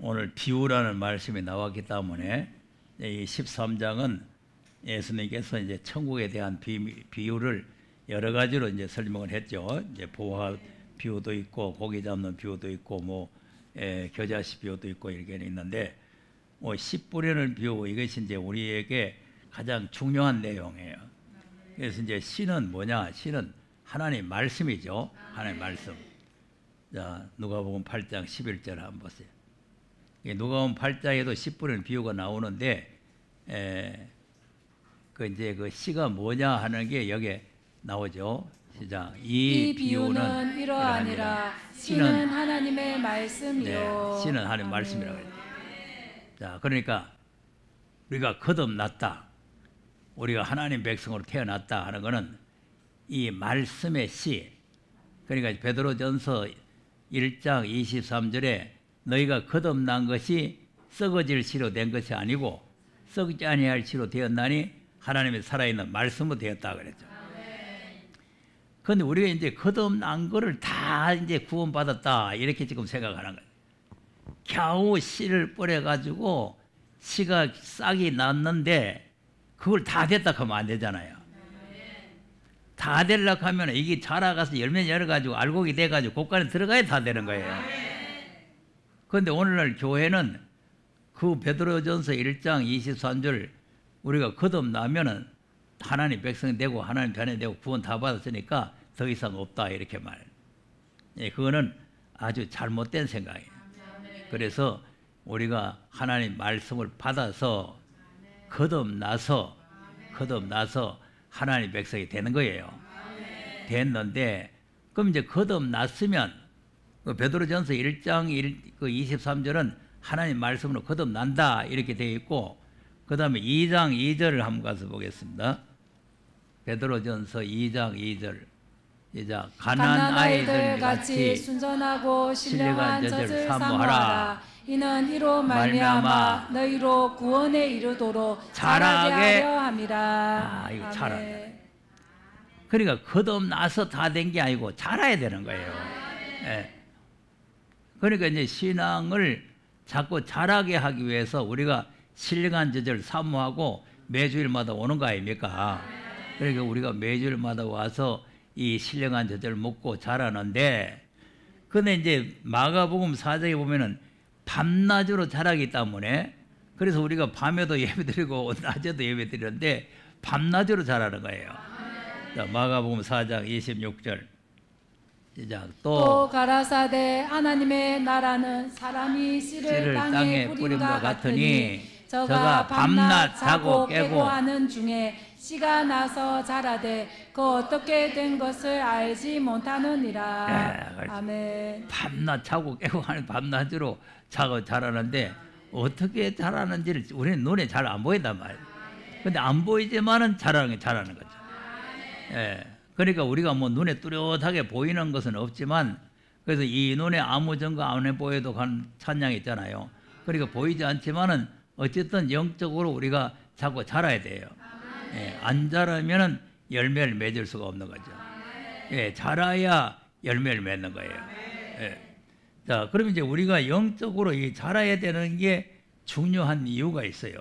오늘 비유라는 말씀이 나왔기 때문에 이 13장은 예수님께서 이제 천국에 대한 비유를 여러 가지로 이제 설명을 했죠. 이제 보화 비유도 있고 고기 잡는 비유도 있고 겨자씨 비유도 있고 이렇게 있는데 씨 뿌리는 비유, 이것이 이제 우리에게 가장 중요한 내용이에요. 그래서 이제 씨는 뭐냐? 씨는 하나님 말씀이죠. 하나님 말씀. 자, 누가복음 8장 11절 한번 보세요. 누가복음 8장에도 씨 뿌리는 비유가 나오는데 그 씨가 뭐냐 하는 게 여기에 나오죠. 시작. 이 비유는 이러하니라. 씨는 하나님의 말씀이요. 네, 씨는 하나님 말씀이라고 했죠. 자, 그러니까 우리가 거듭났다, 우리가 하나님 백성으로 태어났다 하는 것은 이 말씀의 씨. 그러니까 베드로전서 1장 23절에 너희가 거듭난 것이 썩어질 씨로 된 것이 아니고 썩지 아니할 씨로 되었나니 하나님의 살아있는 말씀으로 되었다 그랬죠. 그런데 우리가 이제 거듭난 거를 다 이제 구원받았다 이렇게 지금 생각하는 거예요. 겨우 씨를 뿌려가지고 씨가 싹이 났는데 그걸 다 됐다 하면 안 되잖아요. 다 되려고 하면 이게 자라가서 열매 열어가지고 알곡이 돼가지고 곳간에 들어가야 다 되는 거예요. 그런데 오늘날 교회는 그 베드로전서 1장 23절 우리가 거듭나면은 하나님 백성이 되고 하나님 편에 되고 구원 다 받았으니까 더 이상 없다 이렇게 말해요. 그거는 아주 잘못된 생각이에요. 그래서 우리가 하나님 말씀을 받아서 거듭나서 하나님 백성이 되는 거예요. 됐는데 그럼 이제 거듭났으면 베드로전서 1장 23절은 하나님 말씀으로 거듭난다 이렇게 되어 있고, 그 다음에 2장 2절을 한번 가서 보겠습니다. 베드로전서 2장 2절. 시작. 가난 아이들 같이 순전하고 신령한 젖을 사모하라. 이는 이로 말미암아 너희로 구원에 이르도록 자라게 하려 함이라. 이거 자라. 그러니까 거듭나서 다 된 게 아니고 자라야 되는 거예요. 그러니까 이제 신앙을 자꾸 자라게 하기 위해서 우리가 신령한 젖을 사모하고 매주일마다 오는 거 아닙니까? 그러니까 우리가 매주일마다 와서 이 신령한 젖을 먹고 자라는데, 근데 이제 마가복음 4장에 보면은 밤낮으로 자라기 때문에, 그래서 우리가 밤에도 예배드리고 낮에도 예배드리는데 밤낮으로 자라는 거예요. 자, 마가복음 4장 26절. 시작. 또 가라사대 하나님의 나라는 사람이 씨를 땅에 뿌림과 같으니 저가 밤낮 자고 깨고 하는 중에 씨가 나서 자라되 그 어떻게 된 것을 알지 못하느니라. 아멘. 밤낮 자고 깨고 하는 밤낮으로 자고 자라는데 어떻게 자라는지를 우리는 눈에 잘 안 보인단 말이에요. 근데 안 보이지만은 자라는 거죠. 그러니까 우리가 뭐 눈에 뚜렷하게 보이는 것은 없지만, 그래서 이 눈에 아무 증거 안 해 보여도 간 찬양이 있잖아요. 그러니까 보이지 않지만은 어쨌든 영적으로 우리가 자꾸 자라야 돼요. 안 자라면은 열매를 맺을 수가 없는 거죠. 자라야 열매를 맺는 거예요. 자, 그럼 이제 우리가 영적으로 이 자라야 되는 게 중요한 이유가 있어요.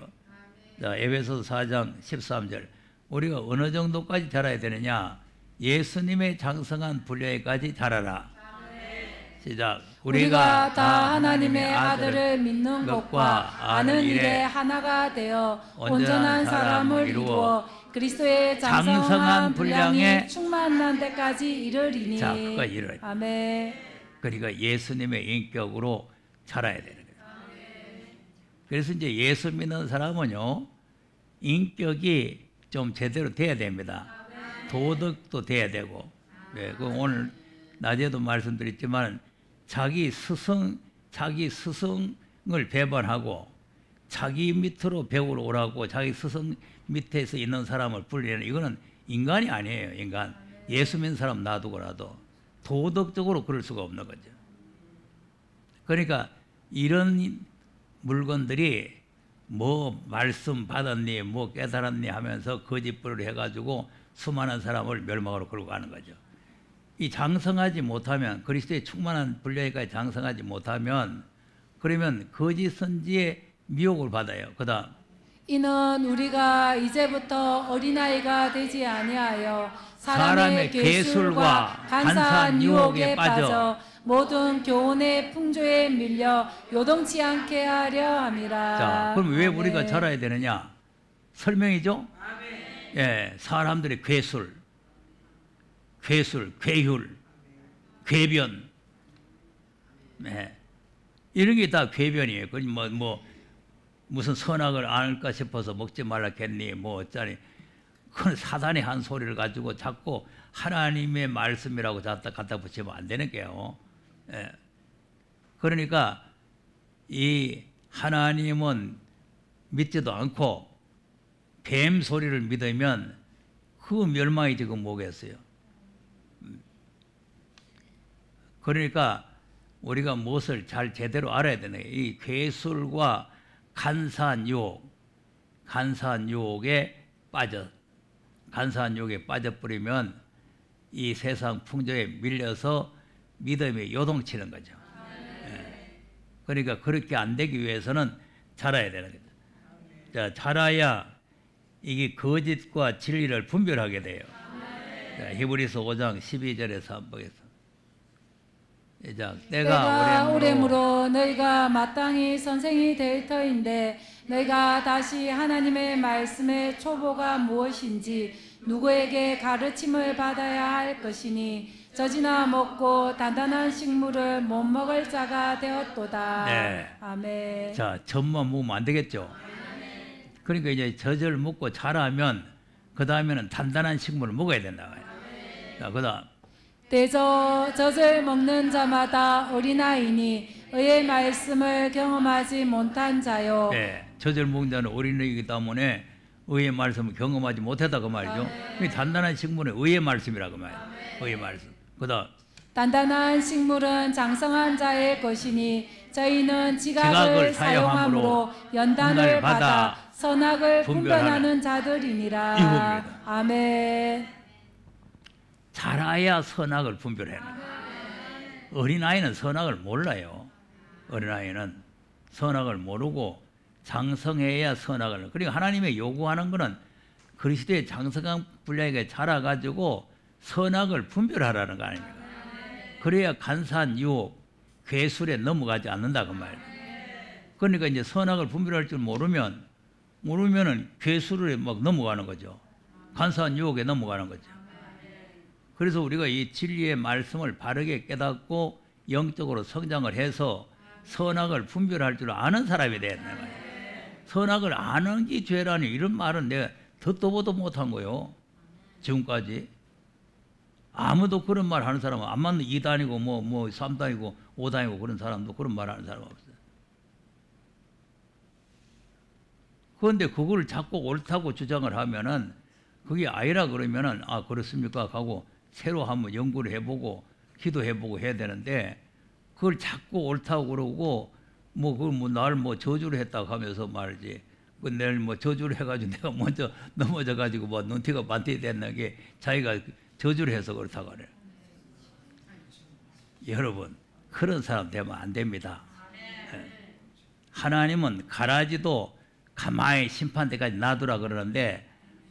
자, 에베소서 4장 13절. 우리가 어느 정도까지 자라야 되느냐? 예수님의 장성한 분량까지 자라라. 시작. 우리가 다 하나님의 아들을 믿는 것과 아는 일에 하나가 되어 온전한 사람을 이루어 그리스도의 장성한 분량에 충만한 데까지 이르리니. 자, 그거 이르. 아멘. 그러니까 예수님의 인격으로 자라야 되는 거예요. 그래서 이제 예수 믿는 사람은요, 인격이 좀 제대로 돼야 됩니다. 도덕도 돼야 되고. 그 오늘 낮에도 말씀드렸지만 자기 스승을 배반하고 자기 밑으로 배우러 오라고 자기 스승 밑에서 있는 사람을 불리는, 이거는 인간이 아니에요. 인간. 예수 믿는 사람 놔두고라도 도덕적으로 그럴 수가 없는 거죠. 그러니까 이런 물건들이 뭐 말씀 받았니 뭐 깨달았니 하면서 거짓부를 해가지고 수많은 사람을 멸망으로 끌고 가는 거죠. 이 장성하지 못하면, 그리스도의 충만한 분량까지 장성하지 못하면 그러면 거짓 선지의 미혹을 받아요. 그다음 이는 우리가 이제부터 어린아이가 되지 아니하여 사람의 괴술과 간사한 유혹에 빠져 모든 교훈의 풍조에 밀려 요동치 않게 하려 함이라. 자, 그럼 왜 우리가 아멘. 자라야 되느냐? 설명이죠? 예, 사람들의 괴술, 괴율, 궤변, 예, 이런 게 다 궤변이에요. 그 무슨 선악을 안을까 싶어서 먹지 말라겠니? 뭐 어쩌니? 그건 사단이 한 소리를 가지고 자꾸 하나님의 말씀이라고 갖다 붙이면 안 되는 게요. 예. 그러니까 이 하나님은 믿지도 않고 뱀 소리를 믿으면 그 멸망이 지금 뭐겠어요. 그러니까 우리가 무엇을 잘 제대로 알아야 되는 거예요. 이 괴술과 간사한 유혹에 빠져버리면 이 세상 풍조에 밀려서 믿음이 요동치는 거죠. 예. 그러니까 그렇게 안 되기 위해서는 자라야 되는 거죠. 자, 자라야 이게 거짓과 진리를 분별하게 돼요. 자, 히브리서 5장 12절에서 한번 보겠습니다. 자, 때가 오래므로 너희가 마땅히 선생이 될 터인데 너희가 다시 하나님의 말씀의 초보가 무엇인지 누구에게 가르침을 받아야 할 것이니 젖이나 먹고 단단한 식물을 못 먹을 자가 되었도다. 네. 아멘. 자, 젖만 먹으면 안 되겠죠. 그러니까 이제 젖을 먹고 자라면 그 다음에는 단단한 식물을 먹어야 된다. 자, 그다음 대저 젖을 먹는 자마다 어린아이니 의의 말씀을 경험하지 못한 자요. 네, 젖을 먹는 자는 어린아이이기 때문에 의의 말씀을 경험하지 못했다 그 말이죠. 이 단단한 식물은 의의 말씀이라고 말이에요. 의의 말씀. 그다음 단단한 식물은 장성한 자의 것이니 저희는 지각을 사용함으로 연단을 받아 선악을 분별하는 자들이니라. 이겁니다. 아멘. 자라야 선악을 분별해요. 어린아이는 선악을 몰라요. 어린아이는 선악을 모르고 장성해야 선악을. 그러니까 하나님의 요구하는 것은 그리스도의 장성한 분량에게 자라가지고 선악을 분별하라는 거 아닙니까? 그래야 간사한 유혹, 괴술에 넘어가지 않는다 그 말이에요. 그러니까 이제 선악을 분별할 줄 모르면은 괴술에 막 넘어가는 거죠. 간사한 유혹에 넘어가는 거죠. 그래서 우리가 이 진리의 말씀을 바르게 깨닫고 영적으로 성장을 해서 선악을 분별할 줄 아는 사람이 되는 거예요. 선악을 아는 게 죄라니 이런 말은 내가 듣도 보도 못한 거예요. 지금까지. 아무도 그런 말 하는 사람은 안 맞는 2단이고 뭐 3단이고 5단이고 그런 사람도 그런 말 하는 사람 없어요. 그런데 그걸 자꾸 옳다고 주장을 하면은 그게 아니라 그러면은 아 그렇습니까 하고 새로 한번 연구를 해보고 기도해보고 해야 되는데 그걸 자꾸 옳다고 그러고 날 저주를 했다고 하면서 말이지 내일 저주를 해가지고 내가 먼저 넘어져가지고 눈티가 반티 됐는 게 자기가 저주를 해서 그렇다고 그래요. 여러분 그런 사람 되면 안 됩니다. 하나님은 가라지도 가만히 심판대까지 놔두라 그러는데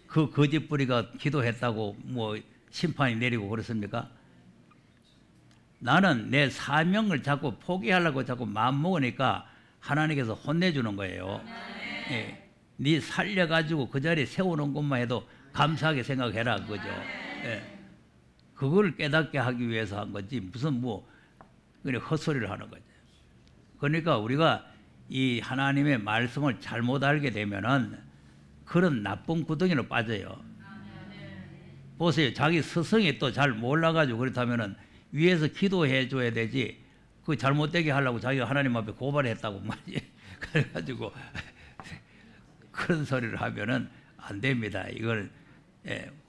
그 거짓부리가 기도했다고 심판이 내리고 그렇습니까? 나는 내 사명을 자꾸 포기하려고 자꾸 마음먹으니까 하나님께서 혼내주는 거예요. 예. 네 살려가지고 그 자리에 세우는 것만 해도 감사하게 생각해라 그거죠. 예. 그걸 깨닫게 하기 위해서 한 거지 무슨 그냥 헛소리를 하는 거죠. 그러니까 우리가 이 하나님의 말씀을 잘못 알게 되면은 그런 나쁜 구덩이로 빠져요. 보세요. 자기 스승이 또 잘 몰라가지고 그렇다면은 위에서 기도해 줘야 되지. 그 잘못되게 하려고 자기가 하나님 앞에 고발했다고 말이지. 그래가지고 그런 소리를 하면은 안 됩니다. 이걸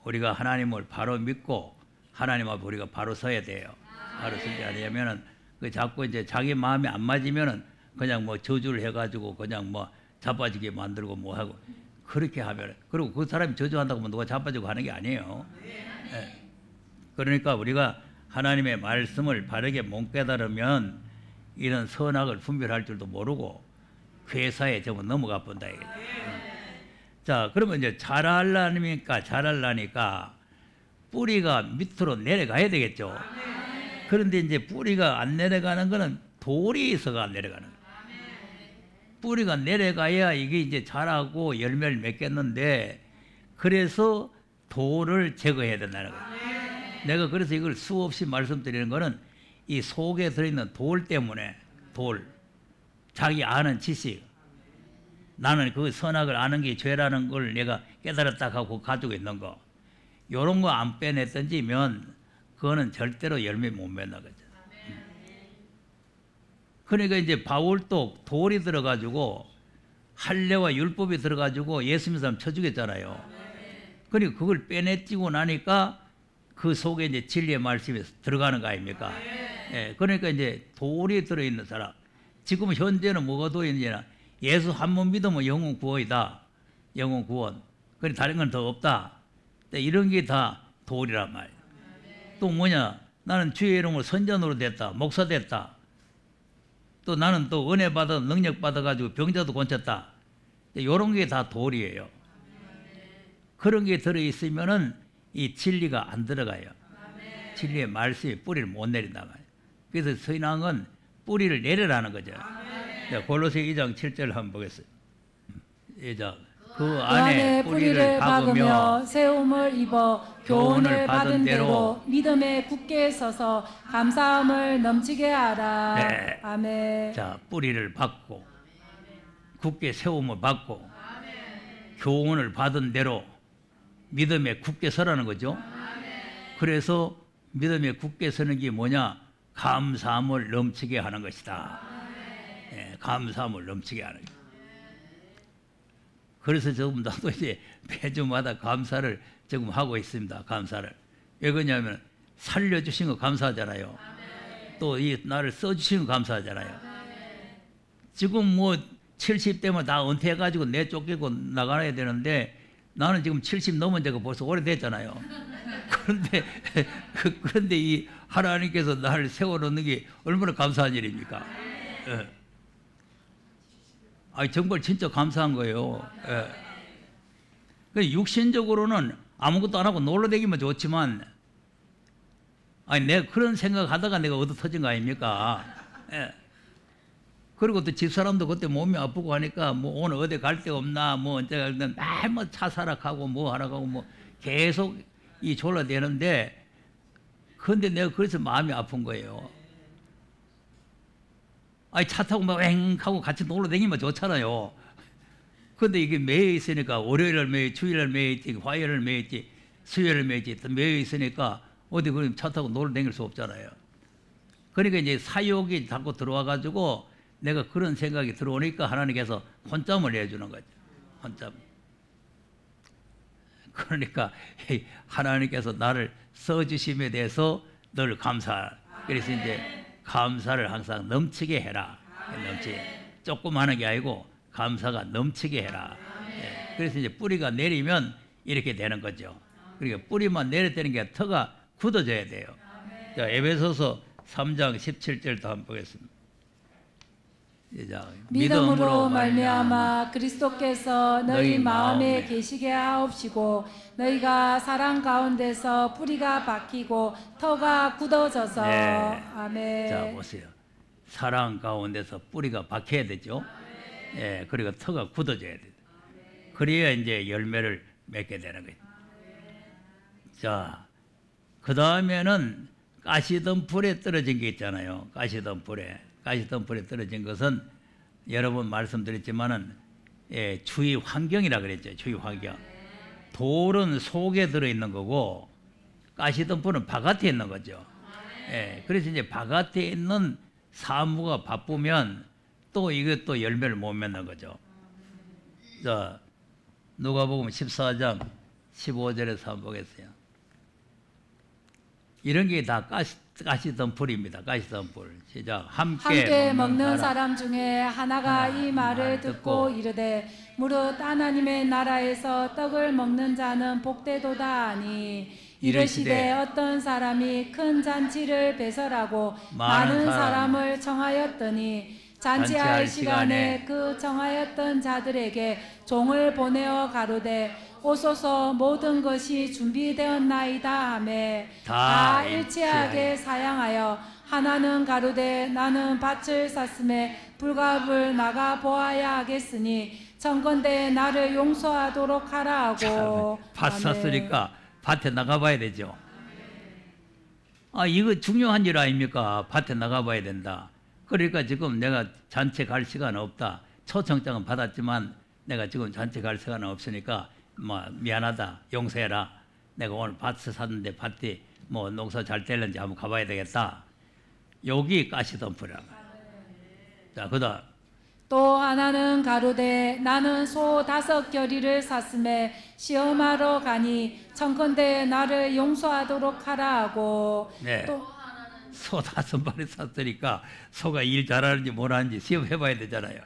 우리가 하나님을 바로 믿고 하나님 앞에 우리가 바로 서야 돼요. 바로 서지 않으면은 자꾸 이제 자기 마음에 안 맞으면은 그냥 저주를 해가지고 그냥 자빠지게 만들고 하고 그렇게 하면 그리고 그 사람이 저주한다고 하면 누가 자빠지고 하는 게 아니에요. 그러니까 우리가 하나님의 말씀을 바르게 못 깨달으면 이런 선악을 분별할 줄도 모르고 회사에 전부 넘어가 본다 이거죠. 자, 그러면 이제 자랄라니까 뿌리가 밑으로 내려가야 되겠죠. 그런데 이제 뿌리가 안 내려가는 거는 돌이 있어가 안 내려가는 거예요. 뿌리가 내려가야 이게 이제 자라고 열매를 맺겠는데, 그래서 돌을 제거해야 된다는 거예요. 내가 그래서 이걸 수없이 말씀드리는 거는 이 속에 들어있는 돌 때문에, 돌, 자기 아는 지식, 나는 그 선악을 아는 게 죄라는 걸 내가 깨달았다 하고 가지고 있는 거, 요런 거 안 빼냈던지면 그거는 절대로 열매 못 맺는 거죠. 그러니까 이제 바울도 돌이 들어가지고 할례와 율법이 들어가지고 예수 믿는 사람 쳐 죽였잖아요. 그러니까 그걸 빼내지고 나니까 그 속에 이제 진리의 말씀이 들어가는 거 아닙니까? 예, 그러니까 이제 돌이 들어있는 사람, 지금 현재는 뭐가 들어있느냐, 예수 한 번 믿으면 영혼 구원이다, 영혼 구원. 그래 다른 건 더 없다. 이런 게 다 돌이란 말이에요. 또 뭐냐, 나는 주의 이름으로 선전으로 됐다, 목사 됐다. 또 나는 또 은혜 받아 능력 받아가지고 병자도 고쳤다. 이런 게 다 돌이에요. 그런 게 들어있으면은 이 진리가 안 들어가요. 진리의 말씀이 뿌리를 못 내린단 말이에요. 그래서 신앙은 뿌리를 내려라는 거죠. 골로새 2장 7절 한번 보겠습니다. 그 안에 뿌리를 박으며 세움을 입어 교훈을 받은 대로 믿음에 굳게 서서 감사함을 넘치게 하라. 네. 아멘. 자, 뿌리를 받고 굳게 세움을 받고 교훈을 받은 대로 믿음에 굳게 서라는 거죠. 그래서 믿음에 굳게 서는 게 뭐냐? 감사함을 넘치게 하는 것이다. 네, 감사함을 넘치게 하는 것. 그래서 지금 나도 이제 매주마다 감사를 지금 하고 있습니다. 감사를. 왜 그러냐면 살려주신 거 감사하잖아요. 또 이 나를 써주신 거 감사하잖아요. 지금 뭐 70대면 다 은퇴해가지고 내쫓기고 나가야 되는데 나는 지금 70 넘은 지가 벌써 오래됐잖아요. 그런데 이 하나님께서 나를 세워놓는 게 얼마나 감사한 일입니까? 예. 아니, 정말 진짜 감사한 거예요. 예. 육신적으로는 아무것도 안 하고 놀러 다니면 좋지만, 아니, 내가 그런 생각하다가 내가 얻어 터진 거 아닙니까? 예. 그리고 또 집사람도 그때 몸이 아프고 하니까 뭐 오늘 어디 갈 데 없나, 뭐 언제 맨날 뭐 차사락하고 뭐 하라고 하고 뭐 계속 이 졸라대는데, 그런데 내가 그래서 마음이 아픈 거예요. 아니, 차 타고 막 왱 하고 같이 놀러 다니면 좋잖아요. 근데 이게 매여 있으니까 월요일을 매여, 주일을 매여 있지, 화요일을 매여 있지, 수요일을 매여 있지, 매여 있으니까 어디 그럼 차 타고 놀러 다닐 수 없잖아요. 그러니까 이제 사욕이 자꾸 들어와가지고 내가 그런 생각이 들어오니까 하나님께서 혼잠을 내주는 거죠. 혼잠. 그러니까 하나님께서 나를 써주심에 대해서 늘 감사. 그래서 이제 감사를 항상 넘치게 해라. 넘치게. 조금 하는 게 아니고 감사가 넘치게 해라. 예. 그래서 이제 뿌리가 내리면 이렇게 되는 거죠. 그러니까 뿌리만 내렸다는 게 터가 굳어져야 돼요. 자, 에베소서 3장 17절도 한번 보겠습니다. 믿음으로 말미암아 그리스도께서 너희 마음에 계시게 하옵시고 너희가 사랑 가운데서 뿌리가 박히고 터가 굳어져서. 네. 아멘. 자, 보세요. 사랑 가운데서 뿌리가 박혀야 되죠. 예, 그리고 터가 굳어져야 돼요. 그래야 이제 열매를 맺게 되는 거예요. 자, 그 다음에는 가시덤불에 떨어진 게 있잖아요. 가시덤불에 떨어진 것은 여러 번 말씀드렸지만은, 예, 주위 환경이라 그랬죠. 주위 환경. 돌은 속에 들어있는 거고 가시덤불은 바깥에 있는 거죠. 예, 그래서 이제 바깥에 있는 사무가 바쁘면 또 이것도 열매를 못 맺는 거죠. 자, 누가복음 14장 15절에서 한번 보겠어요. 이런 게 다 가시덤불입니다. 가시덤불. 시작. 함께 먹는 사람 중에 하나가 이 말을 듣고 이르되 무릇 하나님의 나라에서 떡을 먹는 자는 복되도다 하니 이르시되 어떤 사람이 큰 잔치를 배설하고 많은 사람을 청하였더니 잔치할 시간에 그 청하였던 자들에게 종을 보내어 가로되 오소서 모든 것이 준비되었나이다 하매 다 일치하게 사양하여 하나는 가로되 나는 밭을 샀음에 불갑을 나가 보아야 하겠으니 청컨대 나를 용서하도록 하라 하고. 밭 샀으니까 밭에 나가봐야 되죠. 이거 중요한 일 아닙니까? 밭에 나가봐야 된다. 그러니까 지금 내가 잔치 갈 시간 없다. 초청장은 받았지만 내가 지금 잔치 갈 시간 없으니까 미안하다. 용서해라. 내가 오늘 밭을 샀는데 밭이 농사 잘 될는지 한번 가봐야 되겠다. 여기 가시덤불이라. 자, 그다음 또 하나는 가로되 나는 소 5겨리를 샀음에 시험하러 가니 청컨대 나를 용서하도록 하라 하고. 네. 또 소 5마리 샀으니까 소가 일 잘하는지 못하는지 시험해봐야 되잖아요.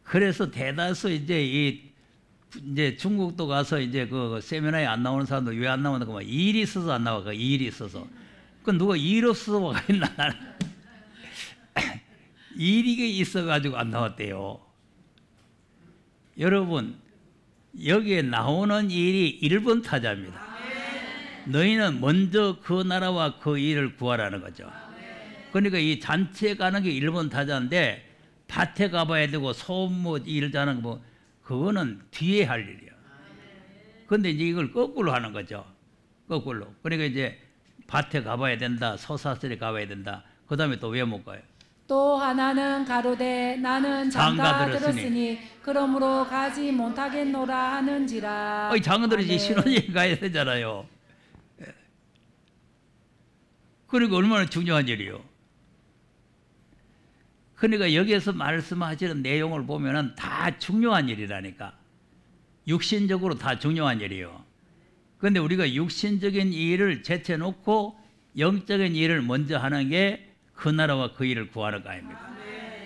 그래서 대다수 이제 중국도 가서 이제 그 세미나에 안 나오는 사람도 왜 안 나오나 그 일이 있어서 안 나와. 그 일이 있어서. 그 누가 일 없어서 와 있나? 일이 있어가지고 안 나왔대요. 여러분, 여기에 나오는 일이 1번 타자입니다. 너희는 먼저 그 나라와 그 일을 구하라는 거죠. 그러니까 이 잔치에 가는 게 1번 타자인데 밭에 가봐야 되고 소모 일 자는 거 그거는 뒤에 할 일이야. 근데 이제 이걸 거꾸로 하는 거죠. 거꾸로. 그러니까 이제 밭에 가봐야 된다. 소사슬에 가봐야 된다. 그 다음에 또 왜 못 가요? 또 하나는 가로되 나는 장가 들었으니 그러므로 가지 못하겠노라 하는지라. 장가 들었지 신혼여행 가야 되잖아요. 그러니까 얼마나 중요한 일이요. 그러니까 여기에서 말씀하시는 내용을 보면은 다 중요한 일이라니까. 육신적으로 다 중요한 일이요. 그런데 우리가 육신적인 일을 제쳐놓고 영적인 일을 먼저 하는 게 그 나라와 그 일을 구하는 거 아닙니까?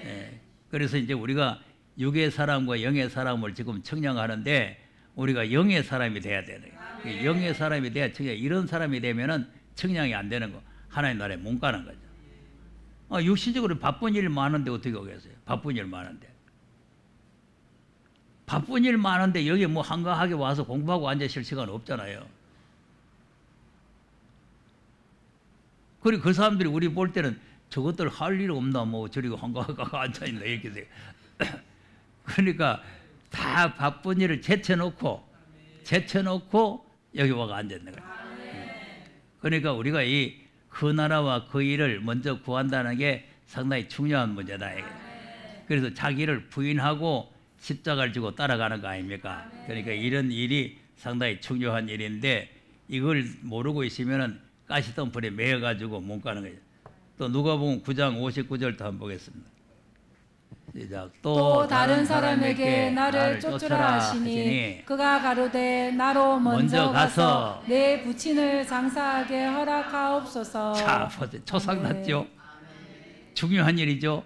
예. 그래서 이제 우리가 육의 사람과 영의 사람을 지금 청량하는데 우리가 영의 사람이 돼야 되는 거예요. 영의 사람이 돼야 청량. 이런 사람이 되면은 청량이 안 되는 거. 하나님 나라에 못 가는 거죠. 육신적으로 바쁜 일 많은데 어떻게 오겠어요? 바쁜 일 많은데. 바쁜 일 많은데 여기 한가하게 와서 공부하고 앉으실 시간 없잖아요. 그리고 그 사람들이 우리 볼 때는 저것들 할 일 없나 저리 한가하게 앉아있나 이렇게 돼요. 그러니까 다 바쁜 일을 제쳐놓고 여기 와가 앉았는 거예요. 그러니까 우리가 그 나라와 그 일을 먼저 구한다는 게 상당히 중요한 문제다. 그래서 자기를 부인하고 십자가를 지고 따라가는 거 아닙니까? 그러니까 이런 일이 상당히 중요한 일인데 이걸 모르고 있으면은 가시덤불에 매여가지고 못 가는 거예요. 또 누가복음 9장 59절도 한번 보겠습니다. 시작. 또 다른 사람에게 나를 쫓으라 하시니 그가 가로되 나로 먼저 가서 내 부친을 장사하게 허락하옵소서. 자, 보세요. 초상났죠. 중요한 일이죠.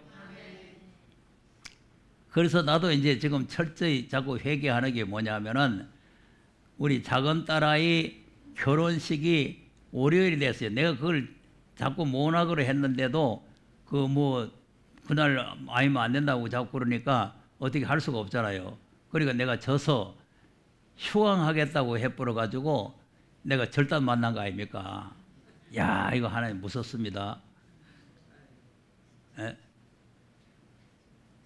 그래서 나도 이제 지금 철저히 자꾸 회개하는 게 뭐냐면은 우리 작은 딸아이 결혼식이 월요일이 됐어요. 내가 그걸 자꾸 모나그로 했는데도 그날 아니면 안 된다고 자꾸 그러니까 어떻게 할 수가 없잖아요. 그러니까 내가 져서 휴강하겠다고 해버려가지고 내가 절단 만난 거 아닙니까? 야, 이거 하나님 무섭습니다. 에?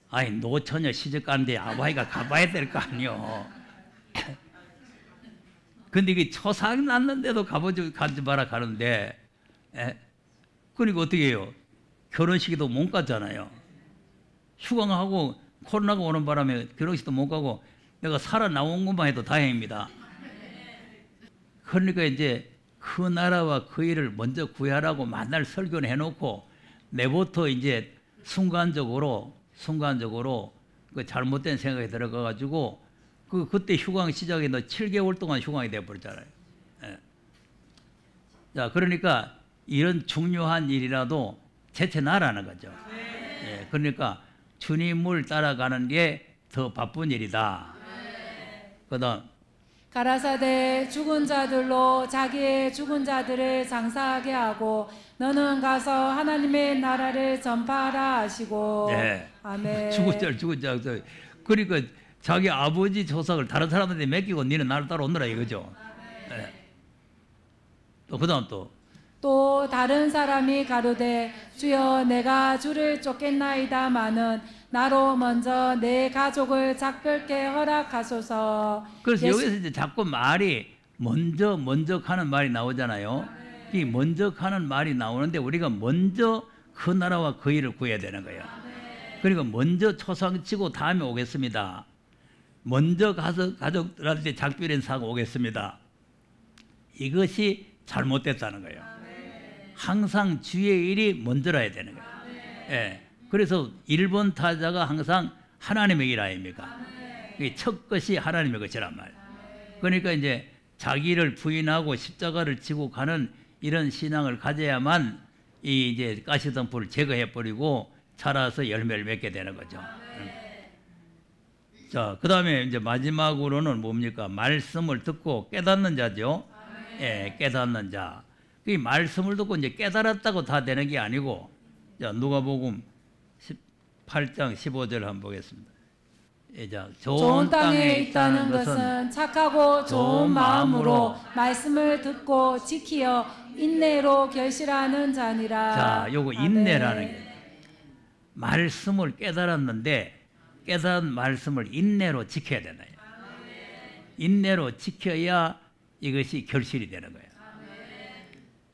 아니, 노처녀 시집 가는데 아바이가 가봐야 될 거 아니요. 근데 이게 초상 났는데도 가지 마라 가는데, 그러니까 어떻게 해요? 결혼식에도 못 갔잖아요. 휴강하고 코로나가 오는 바람에 결혼식도 못 가고 내가 살아나온 것만 해도 다행입니다. 그러니까 이제 그 나라와 그 일을 먼저 구하라고 만날 설교를 해놓고 내부터 이제 순간적으로 그 잘못된 생각이 들어가가지고 그때 휴강 시작에 7개월 동안 휴강이 돼버렸잖아요. 자, 그러니까 이런 중요한 일이라도 제쳐놔라는 거죠. 그러니까 주님을 따라가는 게 더 바쁜 일이다. 그다음 가라사대 죽은 자들로 자기의 죽은 자들을 장사하게 하고 너는 가서 하나님의 나라를 전파하라 하시고. 네. 아멘. 죽은 자. 그러니까 자기 아버지 조상을 다른 사람한테 맡기고 니는 나를 따라오느라 이거죠. 네. 또 그다음 또 다른 사람이 가로되 주여 내가 주를 쫓겠나이다마는 나로 먼저 내 가족을 작별케 허락하소서. 그래서 여기서 이제 자꾸 말이 먼저 가는 말이 나오잖아요. 이 먼저 가는 말이 나오는데 우리가 먼저 그 나라와 그 일을 구해야 되는 거예요. 그러니까 먼저 초상치고 다음에 오겠습니다. 먼저 가서 가족들한테 작별인 사고 오겠습니다. 이것이 잘못됐다는 거예요. 항상 주의 일이 먼저라야 되는 거예요. 예. 그래서 1번 타자가 항상 하나님의 일 아닙니까? 첫 것이 하나님의 것이란 말이에요. 그러니까 이제 자기를 부인하고 십자가를 지고 가는 이런 신앙을 가져야만 이 이제 가시덤불을 제거해 버리고 자라서 열매를 맺게 되는 거죠. 자, 그다음에 이제 마지막으로는 뭡니까? 말씀을 듣고 깨닫는 자죠. 예, 깨닫는 자. 이 말씀을 듣고 이제 깨달았다고 다 되는 게 아니고, 자, 누가복음 18장 15절 한번 보겠습니다. 자, 좋은 땅에 있다는 것은 착하고 좋은 마음으로 말씀을 듣고 지키어 인내로 결실하는 자니라. 자, 요거 인내라는 게 말씀을 깨달았는데 깨달은 말씀을 인내로 지켜야 되나요? 인내로 지켜야 이것이 결실이 되는 거예요.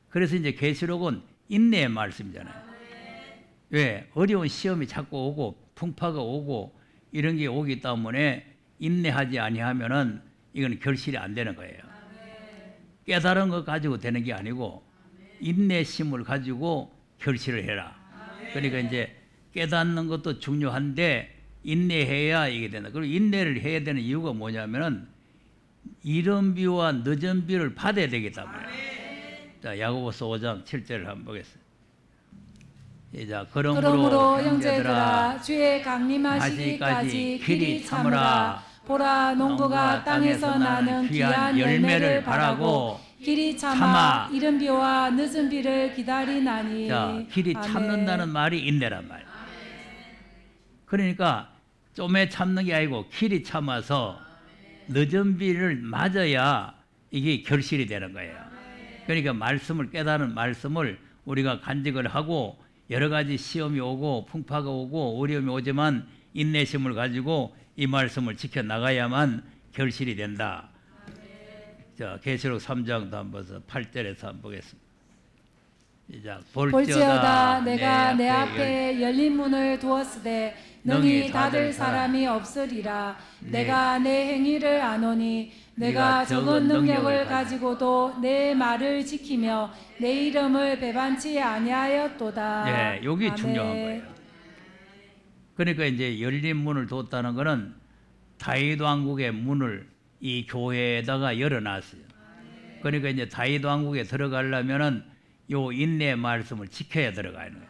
그래서 이제 계시록은 인내의 말씀이잖아요. 왜? 어려운 시험이 자꾸 오고 풍파가 오고 이런 게 오기 때문에 인내하지 아니하면은 이건 결실이 안 되는 거예요. 깨달은 것 가지고 되는 게 아니고 인내심을 가지고 결실을 해라. 그러니까 이제 깨닫는 것도 중요한데 인내해야 이게 된다. 그리고 인내를 해야 되는 이유가 뭐냐면은 이른 비와 늦은 비를 받아야 되기 때문에. 자, 야고보서 5장 7절을 한번 보겠습니다. 자, 그러므로 형제들아 주의 강림하시기까지 길이 참으라. 보라 농부가 땅에서 나는 귀한 열매를 바라고 길이 참아 이른 비와 늦은 비를 기다리나니. 자, 길이 참는다는 말이 인내란 말. 그러니까 좀에 참는 게 아니고 길이 참아서 늦은 비를 맞아야 이게 결실이 되는 거예요. 그러니까 말씀을 깨달은 말씀을 우리가 간직을 하고 여러 가지 시험이 오고 풍파가 오고 어려움이 오지만 인내심을 가지고 이 말씀을 지켜나가야만 결실이 된다. 자, 계시록 3장도 한번 봐서 8절에서 한번 보겠습니다. 볼지어다 내가 내 앞에 열린 문을 두었으되 능히 닫을 사람이 없으리라. 내가 내 행위를 아노니 내가 적은 능력을 가지고도 내 말을 지키며 내 이름을 배반치 아니하였도다. 네, 여기 중요한 거예요. 그러니까 이제 열린 문을 뒀다는 것은 다윗 왕국의 문을 이 교회에다가 열어놨어요. 그러니까 이제 다윗 왕국에 들어가려면은 요 인내의 말씀을 지켜야 들어가는 거예요.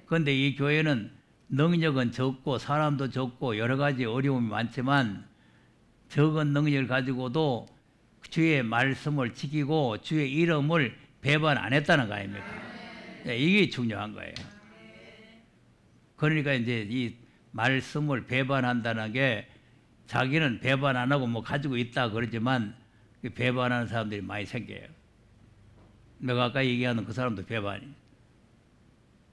그런데 이 교회는 능력은 적고 사람도 적고 여러 가지 어려움이 많지만 적은 능력을 가지고도 주의 말씀을 지키고 주의 이름을 배반 안 했다는 거 아닙니까? 이게 중요한 거예요. 그러니까 이제 이 말씀을 배반한다는 게 자기는 배반 안 하고 뭐 가지고 있다 그러지만 배반하는 사람들이 많이 생겨요. 내가 아까 얘기하는 그 사람도 배반이.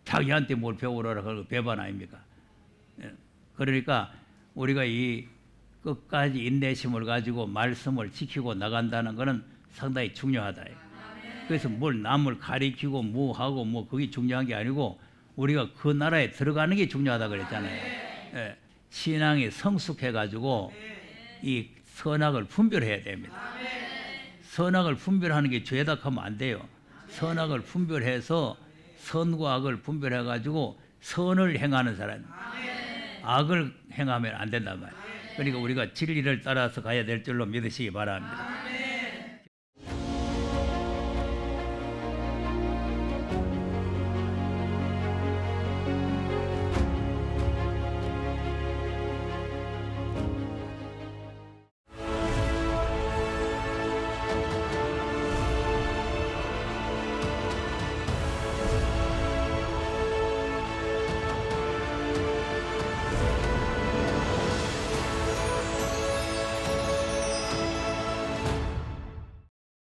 자기한테 뭘 배우라라 그러고 배반 아닙니까? 그러니까 우리가 이 끝까지 인내심을 가지고 말씀을 지키고 나간다는 것은 상당히 중요하다. 그래서 뭘 남을 가리키고 뭐 하고 뭐 그게 중요한 게 아니고 우리가 그 나라에 들어가는 게 중요하다 그랬잖아요. 예, 신앙이 성숙해 가지고 이 선악을 분별해야 됩니다. 선악을 분별하는 게 죄다 하면 안 돼요. 선악을 분별해서 선과 악을 분별해 가지고 선을 행하는 사람, 악을 행하면 안 된단 말이에요. 그러니까 우리가 진리를 따라서 가야 될 줄로 믿으시기 바랍니다.